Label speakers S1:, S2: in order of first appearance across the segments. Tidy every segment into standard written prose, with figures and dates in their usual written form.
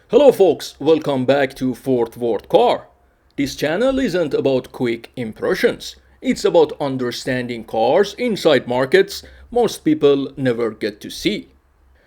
S1: Hello folks, welcome back to Fourth Word Car. This channel isn't about quick impressions. It's about understanding cars inside markets most people never get to see.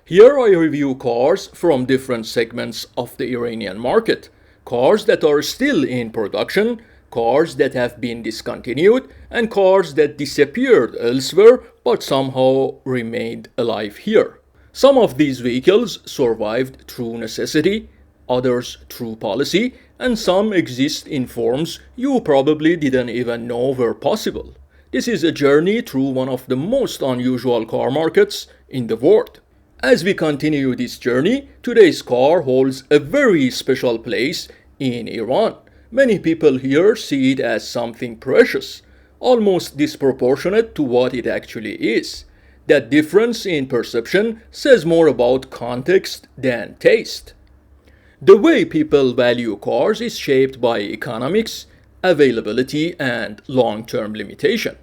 S1: Here I review cars from different segments of the Iranian market. Cars that are still in production, cars that have been discontinued, and cars that disappeared elsewhere but somehow remained alive here. Some of these vehicles survived through necessity, others through policy, and some exist in forms you probably didn't even know were possible. This is a journey through one of the most unusual car markets in the world. As we continue this journey, today's car holds a very special place in Iran. Many people here see it as something precious, almost disproportionate to what it actually is. That difference in perception says more about context than taste. The way people value cars is shaped by economics, availability, and long-term limitation.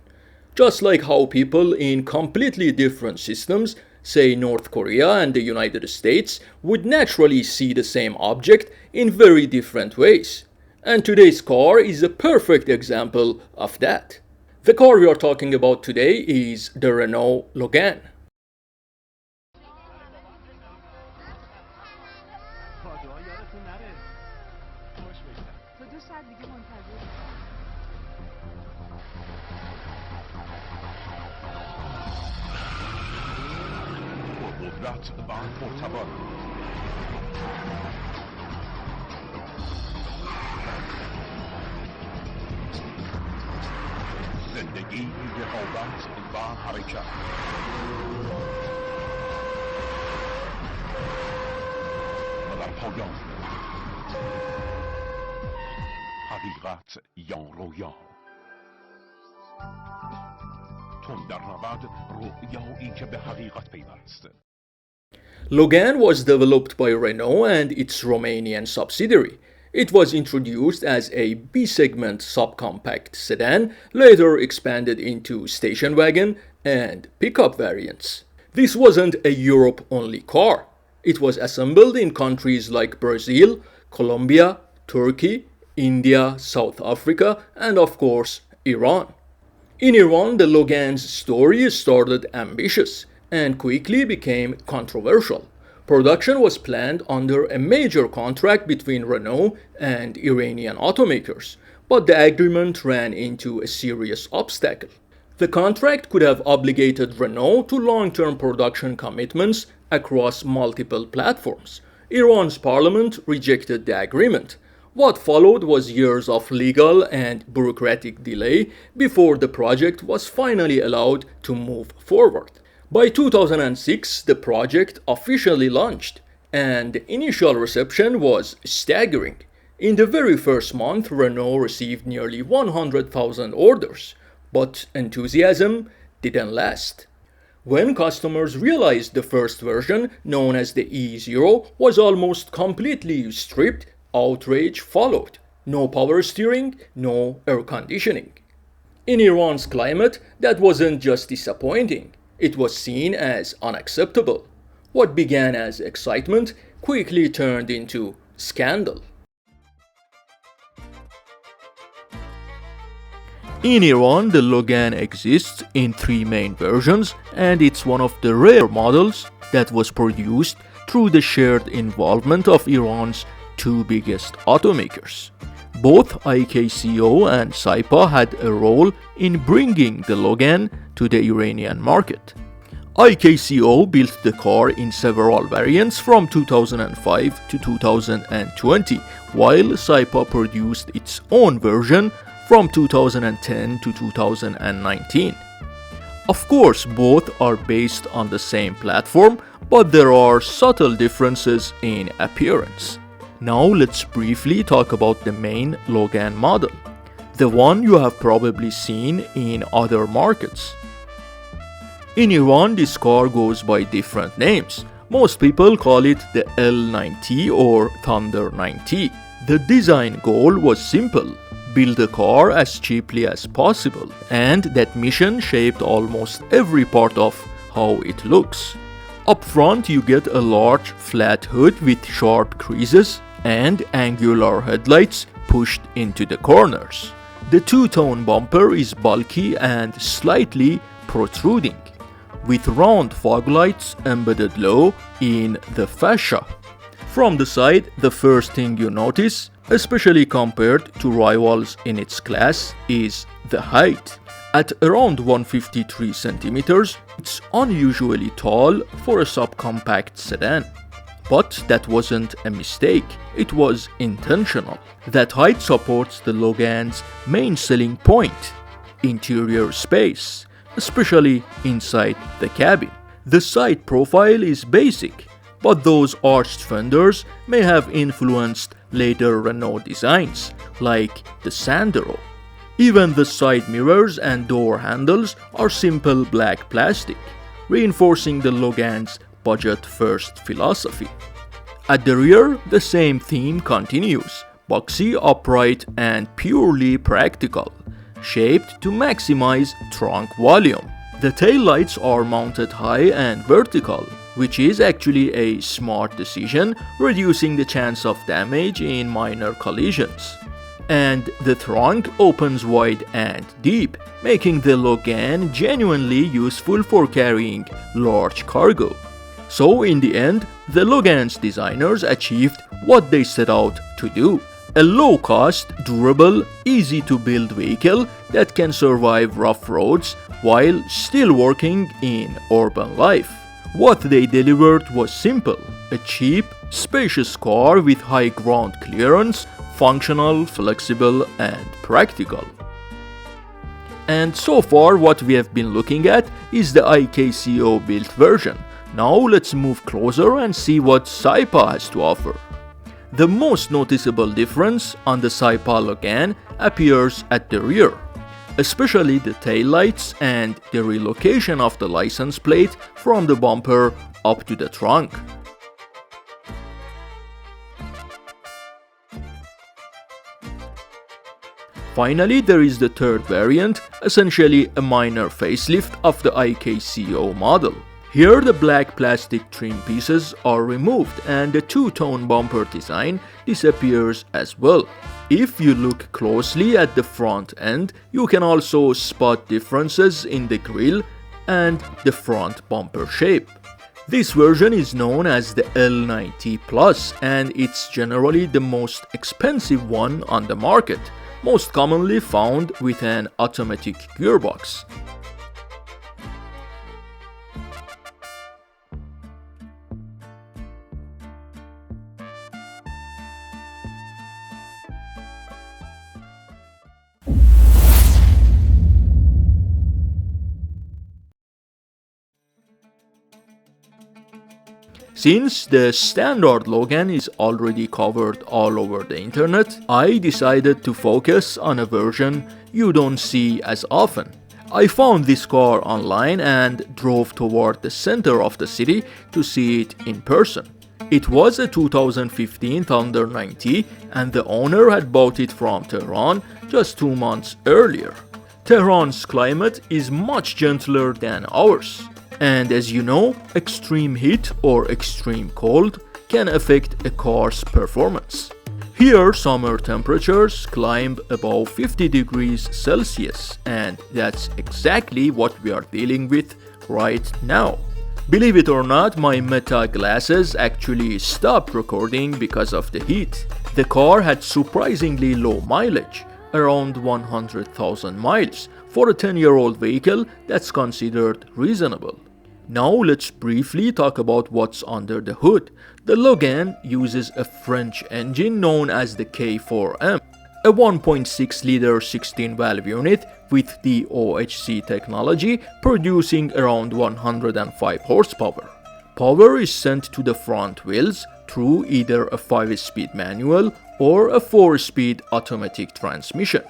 S1: Just like how people in completely different systems, say North Korea and the United States, would naturally see the same object in very different ways. And today's car is a perfect example of that. The car we are talking about today is the Renault Logan.
S2: زندگی رقابت و حرکت و در پایان حقیقت یا رویا تندر رود رویایی که به حقیقت پیوست.
S1: Logan was developed by Renault and its Romanian subsidiary. It was introduced as a B-segment subcompact sedan, later expanded into station wagon and pickup variants. This wasn't a Europe-only car. It was assembled in countries like Brazil, Colombia, Turkey, India, South Africa, and of course, Iran. In Iran, the Logan's story started ambitious and quickly became controversial. Production was planned under a major contract between Renault and Iranian automakers, but the agreement ran into a serious obstacle. The contract could have obligated Renault to long-term production commitments across multiple platforms. Iran's parliament rejected the agreement. What followed was years of legal and bureaucratic delay before the project was finally allowed to move forward. By 2006, the project officially launched, and the initial reception was staggering. In the very first month, Renault received nearly 100,000 orders, but enthusiasm didn't last. When customers realized the first version, known as the E0, was almost completely stripped, outrage followed. No power steering, no air conditioning. In Iran's climate, that wasn't just disappointing. It was seen as unacceptable. What began as excitement quickly turned into scandal. In Iran, the Logan exists in three main versions, and it's one of the rare models that was produced through the shared involvement of Iran's two biggest automakers. Both IKCO and SAIPA had a role in bringing the Logan to the Iranian market. IKCO built the car in several variants from 2005 to 2020, while SAIPA produced its own version from 2010 to 2019. Of course, both are based on the same platform, but there are subtle differences in appearance. Now let's briefly talk about the main Logan model, the one you have probably seen in other markets. In Iran, this car goes by different names. Most people call it the L90 or Thunder 90. The design goal was simple: build a car as cheaply as possible, and that mission shaped almost every part of how it looks. Up front you get a large flat hood with sharp creases and angular headlights pushed into the corners. The two-tone bumper is bulky and slightly protruding, with round fog lights embedded low in the fascia. From the side, the first thing you notice, especially compared to rivals in its class, is the height. At around 153 centimeters, it's unusually tall for a subcompact sedan. But that wasn't a mistake, it was intentional. That height supports the Logan's main selling point, interior space, especially inside the cabin. The side profile is basic, but those arched fenders may have influenced later Renault designs, like the Sandero. Even the side mirrors and door handles are simple black plastic, reinforcing the Logan's budget-first philosophy. At the rear, the same theme continues, boxy, upright, and purely practical, shaped to maximize trunk volume. The taillights are mounted high and vertical, which is actually a smart decision, reducing the chance of damage in minor collisions. And the trunk opens wide and deep, making the Logan genuinely useful for carrying large cargo. So in the end, the Logan's designers achieved what they set out to do. A low-cost, durable, easy-to-build vehicle that can survive rough roads while still working in urban life. What they delivered was simple: a cheap, spacious car with high ground clearance, functional, flexible, and practical. And so far what we have been looking at is the IKCO built version. Now let's move closer and see what Saipa has to offer. The most noticeable difference on the Saipa Logan appears at the rear, especially the taillights and the relocation of the license plate from the bumper up to the trunk. Finally, there is the third variant, essentially a minor facelift of the IKCO model. Here the black plastic trim pieces are removed and the two-tone bumper design disappears as well. If you look closely at the front end, you can also spot differences in the grille and the front bumper shape. This version is known as the L90 Plus and it's generally the most expensive one on the market, most commonly found with an automatic gearbox. Since the standard Logan is already covered all over the internet, I decided to focus on a version you don't see as often. I found this car online and drove toward the center of the city to see it in person. It was a 2015 Thunder 90 and the owner had bought it from Tehran just 2 months earlier. Tehran's climate is much gentler than ours. And as you know, extreme heat or extreme cold can affect a car's performance. Here, summer temperatures climb above 50 degrees Celsius, and that's exactly what we are dealing with right now. Believe it or not, my Meta glasses actually stopped recording because of the heat. The car had surprisingly low mileage, around 100,000 miles, for a 10-year-old vehicle that's considered reasonable. Now let's briefly talk about what's under the hood. The Logan uses a French engine known as the K4M, a 1.6-liter 16-valve unit with the OHC technology producing around 105 horsepower. Power is sent to the front wheels through either a 5-speed manual or a 4-speed automatic transmission.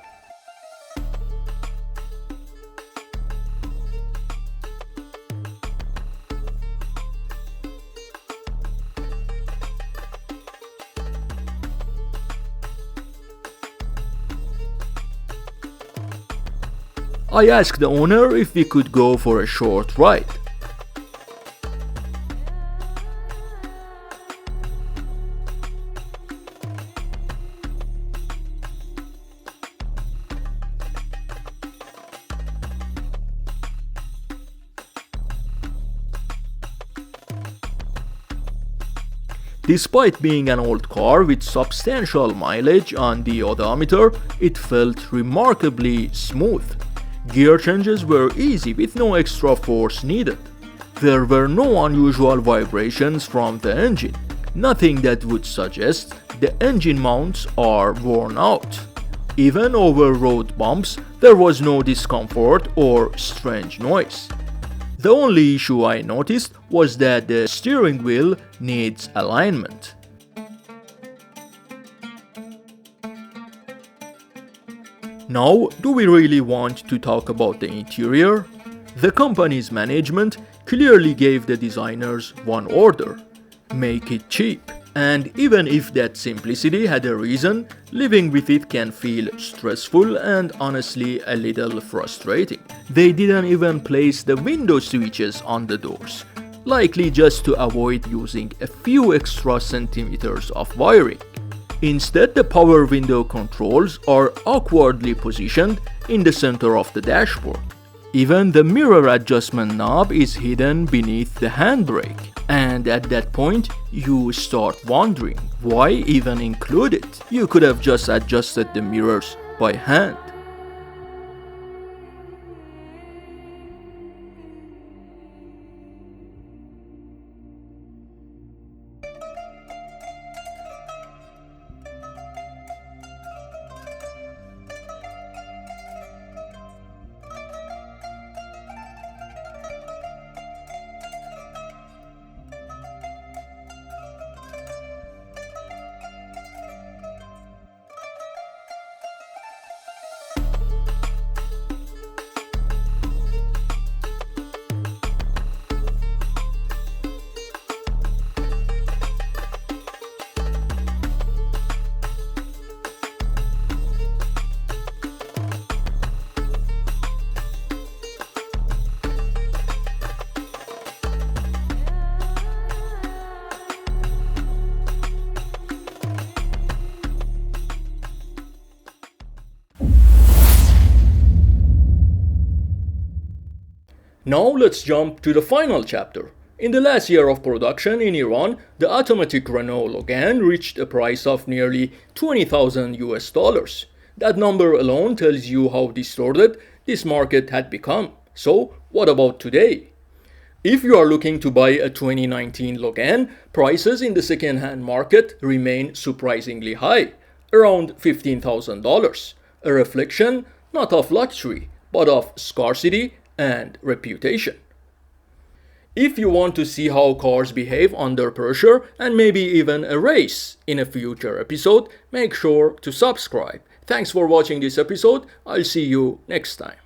S1: I asked the owner if we could go for a short ride. Despite being an old car with substantial mileage on the odometer, it felt remarkably smooth. Gear changes were easy with no extra force needed. There were no unusual vibrations from the engine, nothing that would suggest the engine mounts are worn out. Even over road bumps, there was no discomfort or strange noise. The only issue I noticed was that the steering wheel needs alignment. Now, do we really want to talk about the interior? The company's management clearly gave the designers one order: make it cheap. And even if that simplicity had a reason, living with it can feel stressful and honestly a little frustrating. They didn't even place the window switches on the doors, likely just to avoid using a few extra centimeters of wiring. Instead, the power window controls are awkwardly positioned in the center of the dashboard. Even the mirror adjustment knob is hidden beneath the handbrake. And at that point, you start wondering, why even include it? You could have just adjusted the mirrors by hand. Now let's jump to the final chapter. In the last year of production in Iran, the automatic Renault Logan reached a price of nearly 20,000 US dollars. That number alone tells you how distorted this market had become. So, what about today? If you are looking to buy a 2019 Logan, prices in the second-hand market remain surprisingly high, around $15,000, a reflection not of luxury, but of scarcity and reputation. If you want to see how cars behave under pressure and maybe even a race in a future episode, make sure to subscribe. Thanks for watching this episode. I'll see you next time.